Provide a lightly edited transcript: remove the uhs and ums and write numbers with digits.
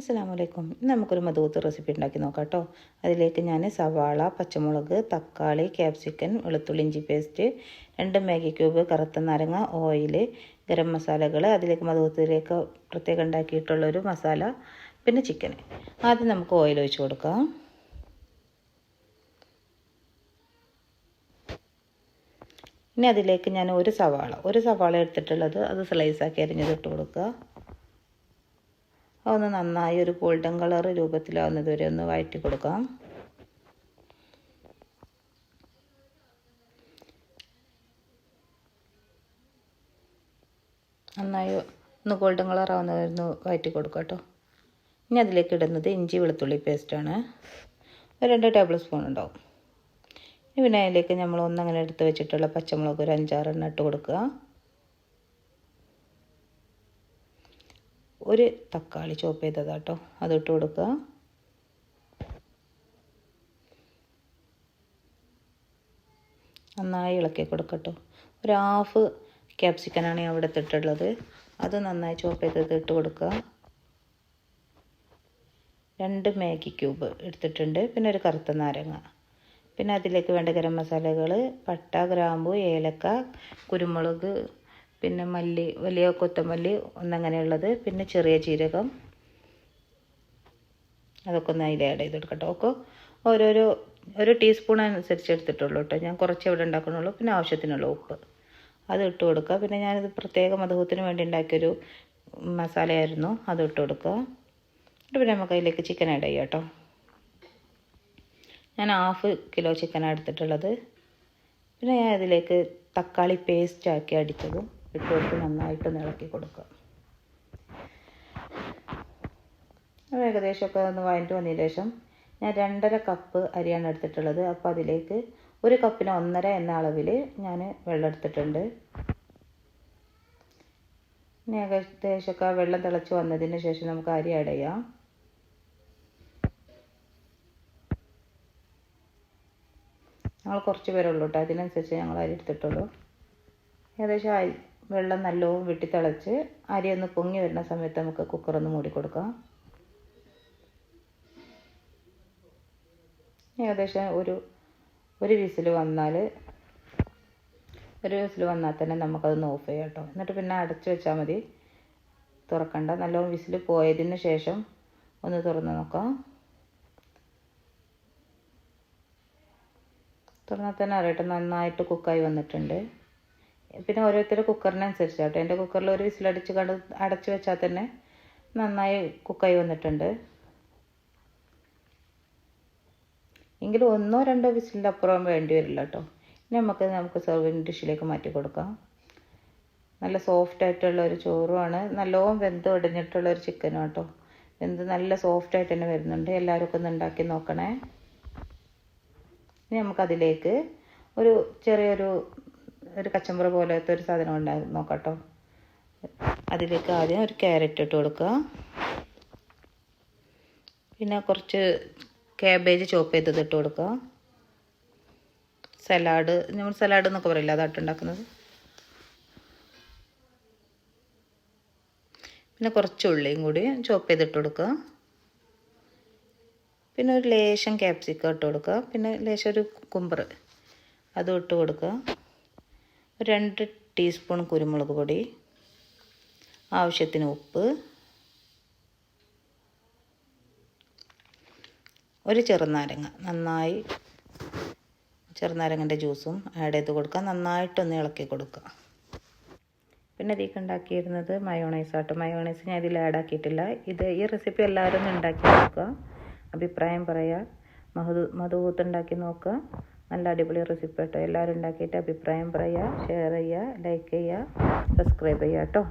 അസ്സലാമലൈക്കും. ഇന്ന് നമുക്കൊരു മധുഹൂത്ത് റെസിപ്പി ഉണ്ടാക്കി നോക്കാം കേട്ടോ. അതിലേക്ക് ഞാൻ സവാള, പച്ചമുളക്, തക്കാളി, ക്യാപ്സിക്കൻ, വെളുത്തുള്ളി ഇഞ്ചി പേസ്റ്റ്, 2 മാഗി ക്യൂബ്, കറുത്ത നാരങ്ങ, ഓയിൽ, ഗരം മസാലകൾ, അതിലേക്ക് മധുഹൂത്തിലേക്ക് പ്രത്യേകം ഉണ്ടാക്കിയിട്ടുള്ളൊരു മസാല, പിന്നെ ചിക്കൻ. ആദ്യം നമുക്ക് ഓയിൽ ഒഴിച്ച് കൊടുക്കാം. ഇനി അതിലേക്ക് ഞാൻ ഒരു സവാള എടുത്തിട്ടുള്ളത് അത് സ്ലൈസാക്കി അരിഞ്ഞത് ഇട്ട് കൊടുക്കുക. അതൊന്ന് നന്നായി ഒരു ഗോൾഡൻ കളർ രൂപത്തിലാവുന്നത് വരെ ഒന്ന് വഴറ്റി കൊടുക്കാം. നന്നായി ഒന്ന് ഗോൾഡൻ കളർ ആവുന്നത് വരെ ഒന്ന് വഴറ്റി കൊടുക്കാം കേട്ടോ. ഇനി അതിലേക്ക് ഇടുന്നത് ഇഞ്ചി വെളുത്തുള്ളി പേസ്റ്റാണ്. 2 ടേബിൾ സ്പൂൺ ഉണ്ടാവും. ഇനി പിന്നെ അതിലേക്ക് നമ്മൾ ഒന്നങ്ങനെ എടുത്ത് വെച്ചിട്ടുള്ള പച്ചമുളക് ഒരു 5-6 എണ്ണം ഇട്ട് കൊടുക്കുക. ഒരു തക്കാളി ചോപ്പ് ചെയ്തതാട്ടോ, അതിട്ട് കൊടുക്കുക. നന്നായി ഇളക്കി കൊടുക്കട്ടോ. ഒരു ഹാഫ് ക്യാപ്സിക്കനാണ് ഞാൻ ഇവിടെ ഇട്ടിട്ടുള്ളത്. അത് നന്നായി ചോപ്പ് ചെയ്തത് ഇട്ട് കൊടുക്കുക. 2 മാഗി ക്യൂബ് എടുത്തിട്ടുണ്ട്. പിന്നെ ഒരു കറുത്ത നാരങ്ങ. പിന്നെ അതിലേക്ക് വേണ്ട ഗരം മസാലകൾ പട്ട, ഗ്രാമ്പു, ഏലക്ക, കുരുമുളക്, പിന്നെ മല്ലി, വലിയ കൊത്തമല്ലി ഒന്നങ്ങനെയുള്ളത്, പിന്നെ ചെറിയ ജീരകം, അതൊക്കെ ഒന്ന് അതിൽ ആഡ് ചെയ്ത് കൊടുക്കട്ടോ. ഒക്കെ ഒരു ടീസ്പൂൺ അനുസരിച്ച് എടുത്തിട്ടുള്ളൂ കേട്ടോ. ഞാൻ കുറച്ച് ഇവിടെ ഉണ്ടാക്കണുള്ളൂ. പിന്നെ ആവശ്യത്തിനുള്ള ഉപ്പ് അത് ഇട്ട് കൊടുക്കുക. പിന്നെ ഞാനിത് പ്രത്യേക മധുഹൂത്തിന് വേണ്ടി ഉണ്ടാക്കിയൊരു മസാലയായിരുന്നു, അത് ഇട്ട് കൊടുക്കുക. പിന്നെ നമുക്ക് അതിലേക്ക് ചിക്കൻ ആഡ് ചെയ്യാം കേട്ടോ. ഞാൻ 1/2 കിലോ ചിക്കനാണ് എടുത്തിട്ടുള്ളത്. പിന്നെ ഞാൻ അതിലേക്ക് തക്കാളി പേസ്റ്റ് ആക്കി അടിച്ചതും ഇട്ട് കൊടുത്ത് നന്നായിട്ടൊന്ന് ഇളക്കി കൊടുക്കുക. ഏകദേശമൊക്കെ ഒന്ന് വഴറ്റി വന്നതിന് ശേഷം ഞാൻ 2.5 കപ്പ് അരിയാണ് എടുത്തിട്ടുള്ളത്. അപ്പോൾ അതിലേക്ക് 1 കപ്പിന് 1.5 എന്ന അളവിൽ ഞാൻ വെള്ളം എടുത്തിട്ടുണ്ട്. ഇനി ഏകദേശമൊക്കെ വെള്ളം തിളച്ച് വന്നതിന് ശേഷം നമുക്ക് അരി ആഡ് ചെയ്യാം. ഞങ്ങൾ കുറച്ച് പേരുള്ളൂ കേട്ടോ, അതിനനുസരിച്ച് ഞങ്ങൾ അരി എടുത്തിട്ടുള്ളൂ. ഏകദേശം വെള്ളം നല്ലോണം വെട്ടി തിളച്ച് അരി ഒന്ന് പൊങ്ങി വരുന്ന സമയത്ത് നമുക്ക് കുക്കറൊന്ന് മൂടി കൊടുക്കാം. ഏകദേശം ഒരു വിസിൽ വന്നാൽ തന്നെ നമുക്കതൊന്ന് ഓഫ് ചെയ്യാം കേട്ടോ. എന്നിട്ട് പിന്നെ അടച്ച് വെച്ചാൽ മതി, തുറക്കണ്ട. നല്ലോണം വിസിൽ പോയതിന് ശേഷം ഒന്ന് തുറന്ന് നോക്കാം. തുറന്നാൽ തന്നെ അറിയട്ടെ നന്നായിട്ട് കുക്കായി വന്നിട്ടുണ്ട്. പിന്നെ ഓരോരുത്തരുടെ കുക്കറിനനുസരിച്ചാട്ടോ. എൻ്റെ കുക്കറിൽ ഒരു വിസിലടിച്ച് അടച്ച് വെച്ചാൽ തന്നെ നന്നായി കുക്കായി വന്നിട്ടുണ്ട്. എങ്കിലും 1-2 വിസിലിൻ്റെ അപ്പുറം വേണ്ടി വരില്ല കേട്ടോ. ഇനി നമുക്ക് സെർവിങ് ഡിഷിലേക്ക് മാറ്റി കൊടുക്കാം. നല്ല സോഫ്റ്റ് ആയിട്ടുള്ള ഒരു ചോറുമാണ്, നല്ലോണം വെന്ത് ഒടിഞ്ഞിട്ടുള്ള ഒരു ചിക്കനും കേട്ടോ. വെന്ത് നല്ല സോഫ്റ്റായിട്ട് തന്നെ വരുന്നുണ്ട്. എല്ലാവരും ഒന്ന് ഉണ്ടാക്കി നോക്കണേ. ഇനി നമുക്കതിലേക്ക് ചെറിയൊരു കച്ചമ്പറ പോലത്തെ ഒരു സാധനം ഉണ്ടാക്കി നോക്കാം കേട്ടോ. അതിലേക്ക് ആദ്യം ഒരു ക്യാരറ്റ് ഇട്ട് കൊടുക്കുക. പിന്നെ കുറച്ച് ക്യാബേജ് ചോപ്പ് ചെയ്തത് ഇട്ട് കൊടുക്കുക. നമ്മൾ സലാഡ് എന്നൊക്കെ പറയില്ല, അതായിട്ട് ഉണ്ടാക്കുന്നത്. പിന്നെ കുറച്ച് ഉള്ളിയും കൂടി ചോപ്പ് ചെയ്തിട്ട് കൊടുക്കുക. പിന്നെ ഒരു ലേശം ക്യാപ്സിക്കം ഇട്ട് കൊടുക്കുക. പിന്നെ ലേശം ഒരു കുക്കുംബർ അതും ഇട്ട് കൊടുക്കുക. 2 ടീസ്പൂൺ കുരുമുളക് പൊടി, ആവശ്യത്തിന് ഉപ്പ്, ഒരു ചെറുനാരങ്ങൻ്റെ ജ്യൂസും ആഡ് ചെയ്ത് കൊടുക്കുക. നന്നായിട്ടൊന്ന് ഇളക്കി കൊടുക്കുക. പിന്നെ ഇതിലേക്ക് ഉണ്ടാക്കിയിരുന്നത് മയോണൈസ് ആട്ടോ. മയോണൈസ് ഞാൻ ഇതിൽ ആഡ് ആക്കിയിട്ടില്ല. ഈ റെസിപ്പി എല്ലാവരും ഒന്ന് ഉണ്ടാക്കി നോക്കുക, അഭിപ്രായം പറയുക. മധുഹൂത്ത് ഉണ്ടാക്കി നോക്കുക. നല്ല അടിപൊളി റെസിപ്പി കേട്ടോ. എല്ലാവരും ഉണ്ടാക്കിയിട്ട് അഭിപ്രായം പറയുക, ഷെയർ ചെയ്യുക, ലൈക്ക് ചെയ്യുക, സബ്സ്ക്രൈബ് ചെയ്യുക കേട്ടോ.